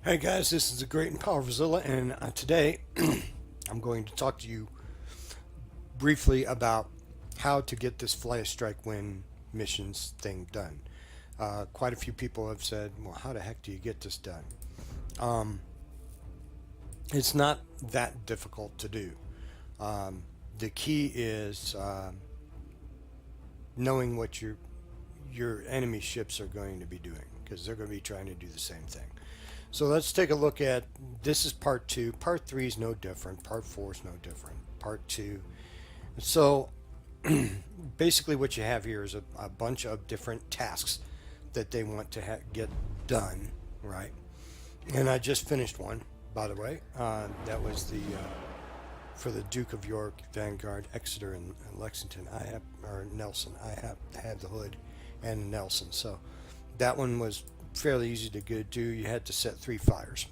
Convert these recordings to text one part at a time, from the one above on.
Hey guys, this is the Great and Powerful Zilla, and today I'm going to talk to you briefly about how to get this Fly a Strike Win missions thing done. Quite a few people have said, well, how the heck do you get this done? Um, it's not that difficult to do. The key is knowing what your enemy ships are going to be doing, because they're going to be trying to do the same thing. So let's take a look at this is part two. Part three is no different. Part four is no different. Part two. So basically, what you have here is a bunch of different tasks that they want to get done, right? And I just finished one, by the way. That was the for the Duke of York, Vanguard, Exeter, and Lexington. I have or Nelson. I have had the Hood and Nelson. So that one was fairly easy to do. You had to set 3 fires,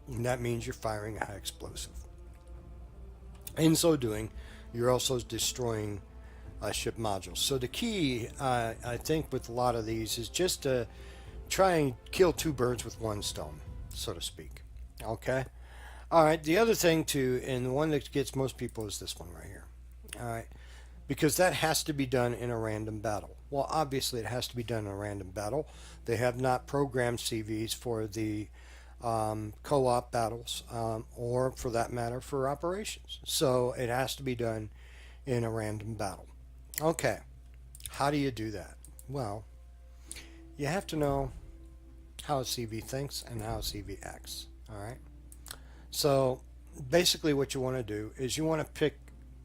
and that means you're firing a high explosive. In so doing, you're also destroying ship modules. So the key, I think, with a lot of these is just to try and kill 2 birds with 1 stone, so to speak. Okay. All right. The other thing too, and the one that gets most people, is this one right here. All right. Because that has to be done in a random battle. Well, obviously it has to be done in a random battle. They have not programmed CVs for the co-op battles, or for that matter for operations. So it has to be done in a random battle. Okay, how do you do that? Well, you have to know how a CV thinks and how a CV acts. All right. So basically what you want to do is you want to pick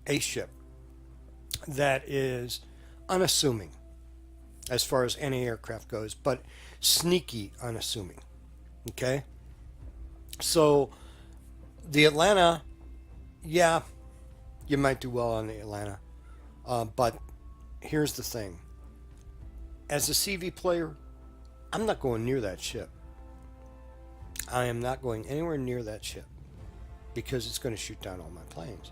a ship that is unassuming as far as any aircraft goes, but sneaky unassuming. Okay? So the Atlanta, yeah, you might do well on the Atlanta, but here's the thing. As a CV player, I'm not going near that ship. I am not going anywhere near that ship because it's going to shoot down all my planes.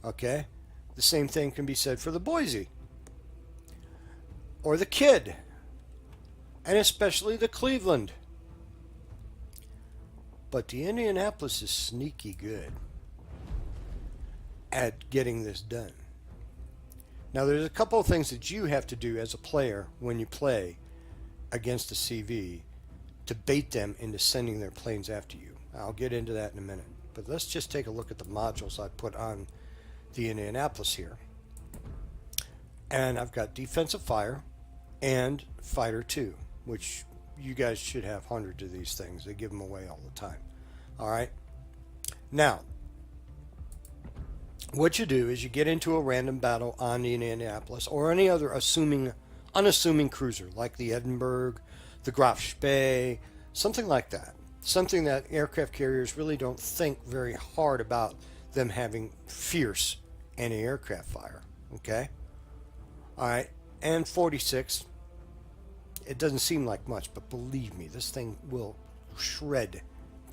Okay? The same thing can be said for the Boise or the Kid, and especially the Cleveland. But the Indianapolis is sneaky good at getting this done. Now, there's a couple of things that you have to do as a player when you play against a CV to bait them into sending their planes after you. I'll get into that in a minute. But let's just take a look at the modules I put on the Indianapolis here. And I've got defensive fire and fighter 2, which you guys should have hundreds of these things. They give them away all the time. All right. Now, what you do is you get into a random battle on the Indianapolis or any other unassuming cruiser like the Edinburgh, the Graf Spee, something like that. Something that aircraft carriers really don't think very hard about them having fierce anti-aircraft fire. Okay? All right. And 46, it doesn't seem like much, but believe me, this thing will shred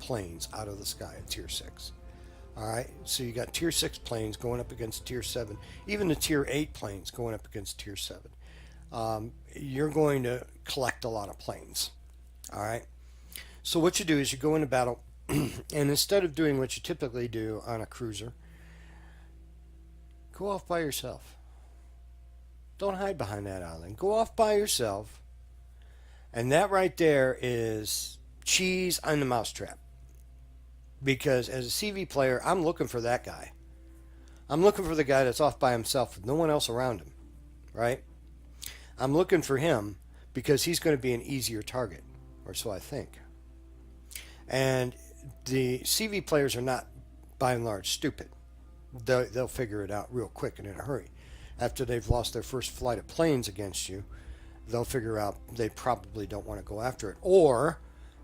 planes out of the sky at Tier 6. All right. So you got Tier 6 planes going up against Tier 7, even the Tier 8 planes going up against Tier 7. You're going to collect a lot of planes. All right. So what you do is you go into battle, and instead of doing what you typically do on a cruiser, go off by yourself. Don't hide behind that island. Go off by yourself. And that right there is cheese on the mousetrap. Because as a CV player, I'm looking for that guy. I'm looking for the guy that's off by himself with no one else around him. Right? I'm looking for him because he's going to be an easier target. Or so I think. And the CV players are not, by and large, stupid. They'll figure it out real quick and in a hurry. After they've lost their first flight of planes against you, they'll figure out they probably don't want to go after it. Or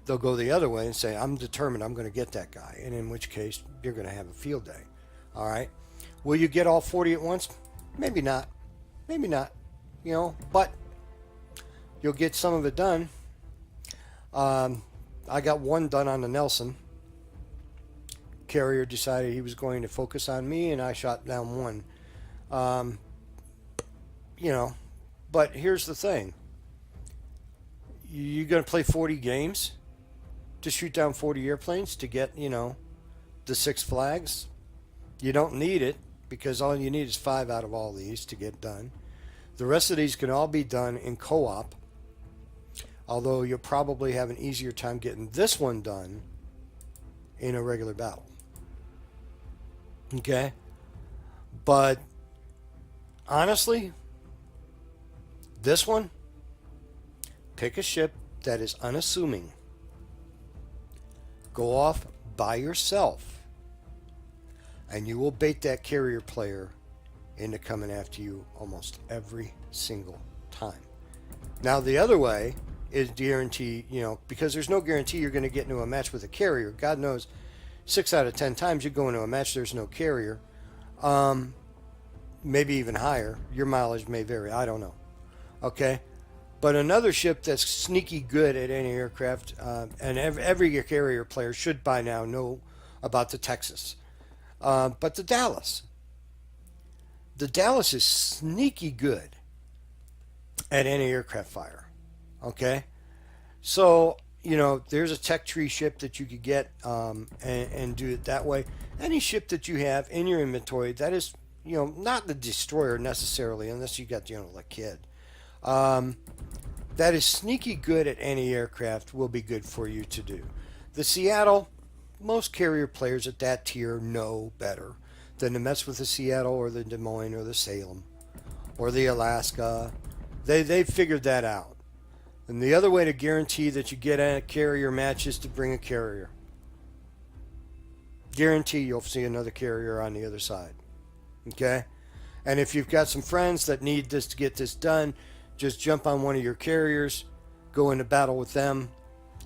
they'll go the other way and say, I'm determined I'm going to get that guy. And in which case, you're going to have a field day. All right? Will you get all 40 at once? Maybe not. Maybe not. You know, but you'll get some of it done. I got one done on the Nelson. Carrier decided he was going to focus on me, and I shot down one. You know, but here's the thing. You're going to play 40 games to shoot down 40 airplanes to get, the 6 flags. You don't need it because all you need is 5 out of all these to get done. The rest of these can all be done in co-op, although you'll probably have an easier time getting this one done in a regular battle. Okay? But honestly, this one, pick a ship that is unassuming. Go off by yourself, and you will bait that carrier player into coming after you almost every single time. Now, the other way is guarantee, because there's no guarantee you're going to get into a match with a carrier. God knows, 6 out of 10 times you go into a match, there's no carrier. Maybe even higher. Your mileage may vary. I don't know. Okay? But another ship that's sneaky good at any aircraft, and every carrier player should by now know about the Texas. But the Dallas. The Dallas is sneaky good at any aircraft fire. Okay? So, there's a tech tree ship that you could get and do it that way. Any ship that you have in your inventory that is, not the destroyer necessarily, unless you got, like Kid. That is sneaky good at any aircraft will be good for you to do. The Seattle, most carrier players at that tier know better than to mess with the Seattle or the Des Moines or the Salem or the Alaska. They figured that out. And the other way to guarantee that you get a carrier match is to bring a carrier. Guarantee you'll see another carrier on the other side. Okay? And if you've got some friends that need this to get this done, just jump on one of your carriers, go into battle with them,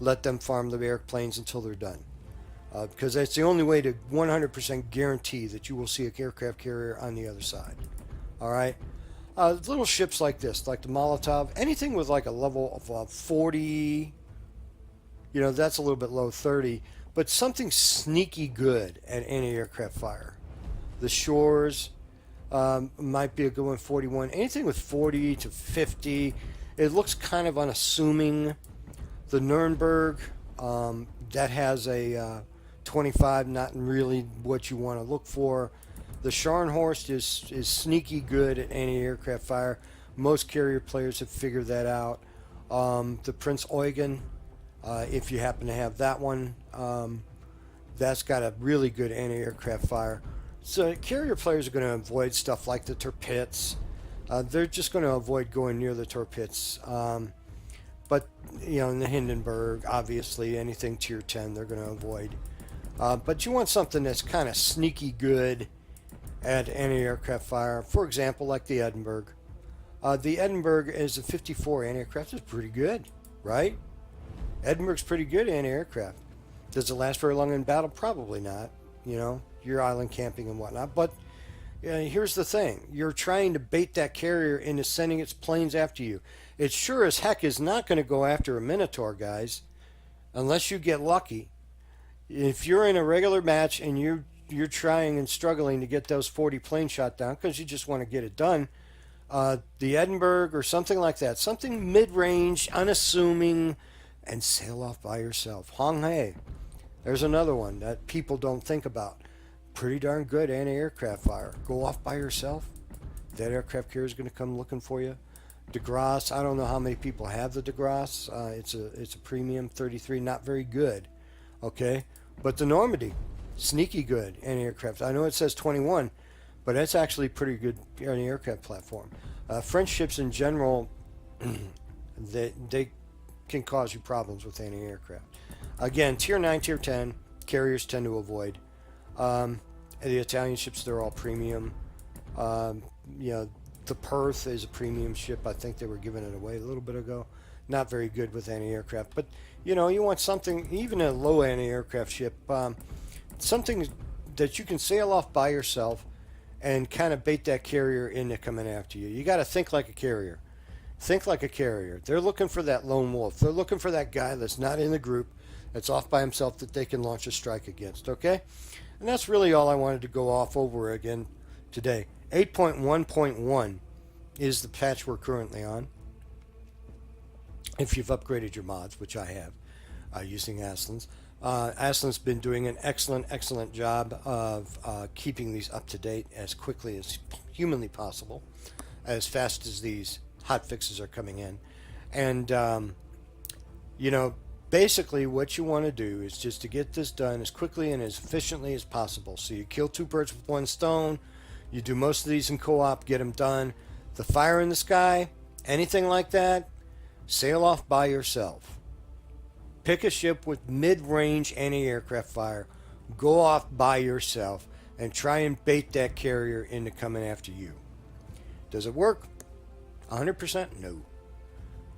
let them farm the airplanes until they're done. Because that's the only way to 100% guarantee that you will see a aircraft carrier on the other side. All right? Little ships like this, like the Molotov, anything with like a level of 40, that's a little bit low, 30, but something sneaky good at any aircraft fire. The Shores might be a good one, 41. Anything with 40 to 50, it looks kind of unassuming. The Nuremberg, that has a 25, not really what you want to look for. The Scharnhorst is sneaky good at any aircraft fire. Most carrier players have figured that out. The Prince Eugen, if you happen to have that one, that's got a really good anti-aircraft fire. So carrier players are going to avoid stuff like the Tirpitz. They're just going to avoid going near the Tirpitz. But, in the Hindenburg, obviously, anything tier 10 they're going to avoid. But you want something that's kind of sneaky good at anti-aircraft fire. For example, like the Edinburgh. The Edinburgh is a 54 anti-aircraft. It's pretty good, right? Edinburgh's pretty good anti-aircraft. Does it last very long in battle? Probably not. You're island camping and whatnot. But here's the thing. You're trying to bait that carrier into sending its planes after you. It sure as heck is not going to go after a Minotaur, guys, unless you get lucky. If you're in a regular match and you're trying and struggling to get those 40 planes shot down because you just want to get it done, the Edinburgh or something like that, something mid-range, unassuming, and sail off by yourself. Honghae, there's another one that people don't think about. Pretty darn good anti-aircraft fire. Go off by yourself. That aircraft carrier is going to come looking for you. De Grasse, I don't know how many people have the De Grasse. It's a premium 33, not very good. Okay, but the Normandy, sneaky good anti-aircraft. I know it says 21, but that's actually pretty good anti-aircraft platform. French ships in general, they can cause you problems with anti-aircraft. Again, tier 9, tier 10, carriers tend to avoid. The Italian ships, they're all premium. The Perth is a premium ship. I think they were giving it away a little bit ago. Not very good with anti-aircraft. But, you want something, even a low anti-aircraft ship, something that you can sail off by yourself and kind of bait that carrier into coming after you. You got to think like a carrier. Think like a carrier. They're looking for that lone wolf. They're looking for that guy that's not in the group, that's off by himself, that they can launch a strike against, okay? And that's really all I wanted to go off over again today. 8.1.1 is the patch we're currently on. If you've upgraded your mods, which I have. using Aslan's. Aslan's been doing an excellent job of keeping these up to date as quickly as humanly possible, as fast as these hot fixes are coming in. And, you know, basically what you want to do is just to get this done as quickly and as efficiently as possible. So you kill two birds with one stone. You do most of these in co-op, get them done. The fire in the sky, anything like that, sail off by yourself. Pick a ship with mid-range anti-aircraft fire, go off by yourself, and try and bait that carrier into coming after you. Does it work? 100% no.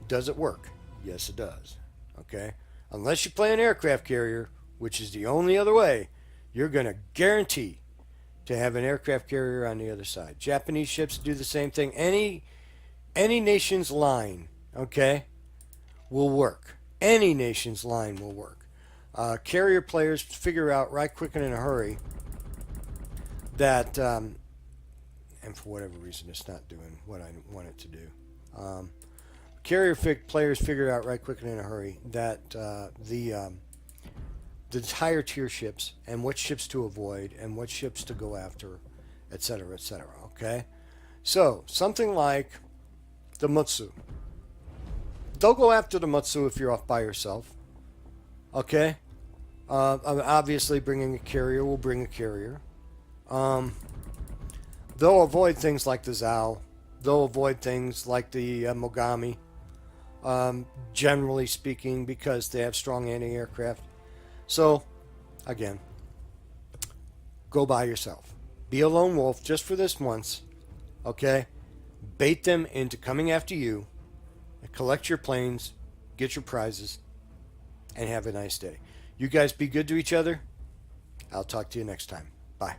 Does it work? Yes, it does. Okay? Unless you play an aircraft carrier, which is the only other way, you're going to guarantee to have an aircraft carrier on the other side. Japanese ships do the same thing. Any nation's line, okay, will work. Any nation's line will work. Carrier players figure out right quick and in a hurry that, and for whatever reason it's not doing what I want it to do. Players figure out right quick and in a hurry that the higher tier ships and what ships to avoid and what ships to go after, etc., etc. Okay, so something like the Mutsu. Don't go after the Mutsu if you're off by yourself. Okay, obviously bringing a carrier will bring a carrier. They'll avoid things like the Zao. They'll avoid things like the Mogami. Generally speaking, because they have strong anti-aircraft. So, again, go by yourself. Be a lone wolf just for this once. Okay? Bait them into coming after you. Collect your planes. Get your prizes. And have a nice day. You guys be good to each other. I'll talk to you next time. Bye.